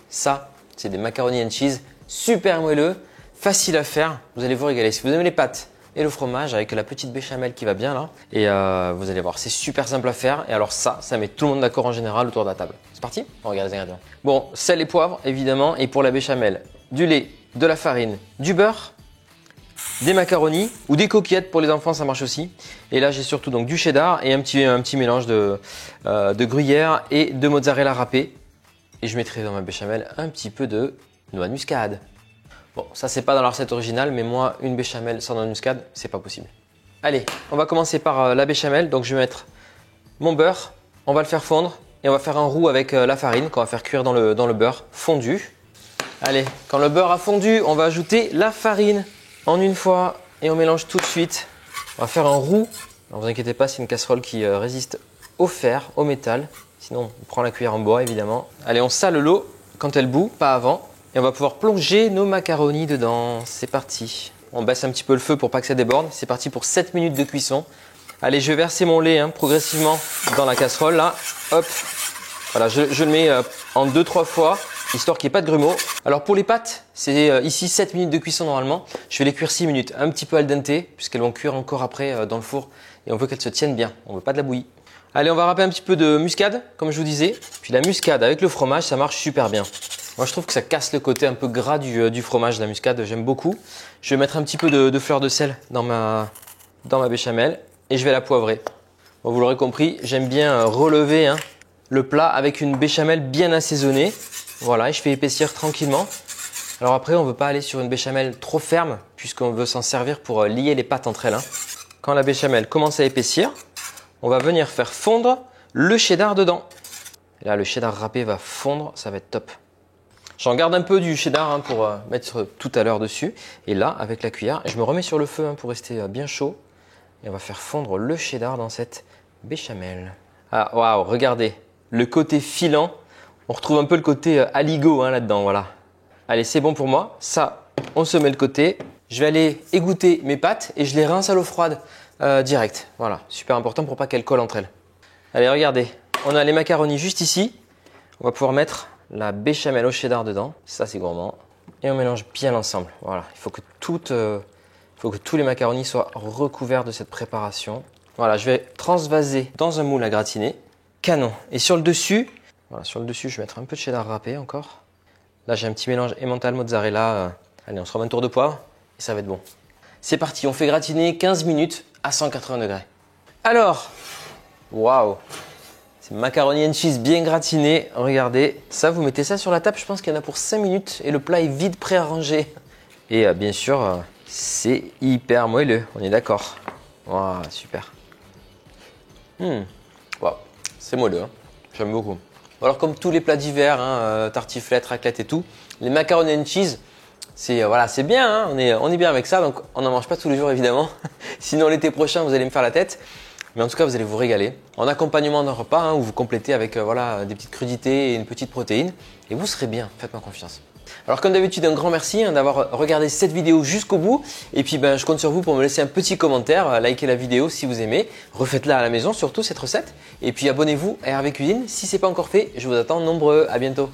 Ça, c'est des macaroni and cheese super moelleux, facile à faire. Vous allez vous régaler. Si vous aimez les pâtes et le fromage avec la petite béchamel qui va bien là, et vous allez voir, c'est super simple à faire. Et alors ça met tout le monde d'accord en général autour de la table. C'est parti? On regarde les ingrédients. Bon, sel et poivre évidemment. Et pour la béchamel, du lait, de la farine, du beurre, des macaronis ou des coquillettes pour les enfants, ça marche aussi. Et là, j'ai surtout donc du cheddar et un petit mélange de gruyère et de mozzarella râpé. Et je mettrai dans ma béchamel un petit peu de noix de muscade. Bon, ça c'est pas dans la recette originale, mais moi, une béchamel sans noix de muscade, c'est pas possible. Allez, on va commencer par la béchamel. Donc je vais mettre mon beurre, on va le faire fondre et on va faire un roux avec la farine qu'on va faire cuire dans le beurre fondu. Allez, quand le beurre a fondu, on va ajouter la farine en une fois et on mélange tout de suite. On va faire un roux. Ne vous inquiétez pas, c'est une casserole qui résiste au fer, au métal. Sinon, on prend la cuillère en bois évidemment. Allez, on sale l'eau quand elle bout, pas avant. Et on va pouvoir plonger nos macaronis dedans. C'est parti. On baisse un petit peu le feu pour pas que ça déborde. C'est parti pour 7 minutes de cuisson. Allez, je vais verser mon lait progressivement dans la casserole là. Hop. Voilà, je le mets en 2-3 fois, histoire qu'il n'y ait pas de grumeaux. Alors pour les pâtes, c'est ici 7 minutes de cuisson normalement. Je vais les cuire 6 minutes, un petit peu al dente, puisqu'elles vont cuire encore après dans le four. Et on veut qu'elles se tiennent bien, on ne veut pas de la bouillie. Allez, on va râper un petit peu de muscade, comme je vous disais. Puis la muscade avec le fromage, ça marche super bien. Moi, je trouve que ça casse le côté un peu gras du fromage, la muscade, j'aime beaucoup. Je vais mettre un petit peu de fleur de sel dans ma béchamel et je vais la poivrer. Bon, vous l'aurez compris, j'aime bien relever le plat avec une béchamel bien assaisonnée. Voilà, et je fais épaissir tranquillement. Alors après, on ne veut pas aller sur une béchamel trop ferme puisqu'on veut s'en servir pour lier les pâtes entre elles. Quand la béchamel commence à épaissir, on va venir faire fondre le cheddar dedans. Et là, le cheddar râpé va fondre, ça va être top. J'en garde un peu du cheddar pour mettre tout à l'heure dessus. Et là, avec la cuillère, je me remets sur le feu pour rester bien chaud. Et on va faire fondre le cheddar dans cette béchamel. Ah, waouh, regardez. Le côté filant, on retrouve un peu le côté aligot là-dedans, voilà. Allez, c'est bon pour moi. Ça, on se met de côté. Je vais aller égoutter mes pâtes et je les rince à l'eau froide direct. Voilà, super important pour pas qu'elles collent entre elles. Allez, regardez, on a les macaronis juste ici. On va pouvoir mettre la béchamel au cheddar dedans. Ça, c'est gourmand. Et on mélange bien l'ensemble. Voilà, il faut que tous les macaronis soient recouverts de cette préparation. Voilà, je vais transvaser dans un moule à gratiner. Canon. Et sur le dessus, voilà, je vais mettre un peu de cheddar râpé encore. Là, j'ai un petit mélange emmental mozzarella. Allez, on se remet un tour de poivre et ça va être bon. C'est parti, on fait gratiner 15 minutes à 180 degrés. Alors, waouh, c'est macaroni and cheese bien gratiné. Regardez, ça, vous mettez ça sur la table. Je pense qu'il y en a pour 5 minutes et le plat est vite prêt à ranger. Et bien sûr, c'est hyper moelleux. On est d'accord. Waouh, super. Waouh. C'est moelleux, j'aime beaucoup. Alors comme tous les plats d'hiver, tartiflette, raclette et tout, les macaroni and cheese, c'est bien, on est bien avec ça, donc on n'en mange pas tous les jours évidemment. Sinon l'été prochain, vous allez me faire la tête. Mais en tout cas, vous allez vous régaler. En accompagnement d'un repas, où vous complétez avec des petites crudités et une petite protéine. Et vous serez bien, faites-moi confiance. Alors comme d'habitude, un grand merci d'avoir regardé cette vidéo jusqu'au bout. Et puis je compte sur vous pour me laisser un petit commentaire, liker la vidéo si vous aimez. Refaites-la à la maison, surtout cette recette. Et puis abonnez-vous à Hervé Cuisine si ce n'est pas encore fait. Je vous attends nombreux. À bientôt.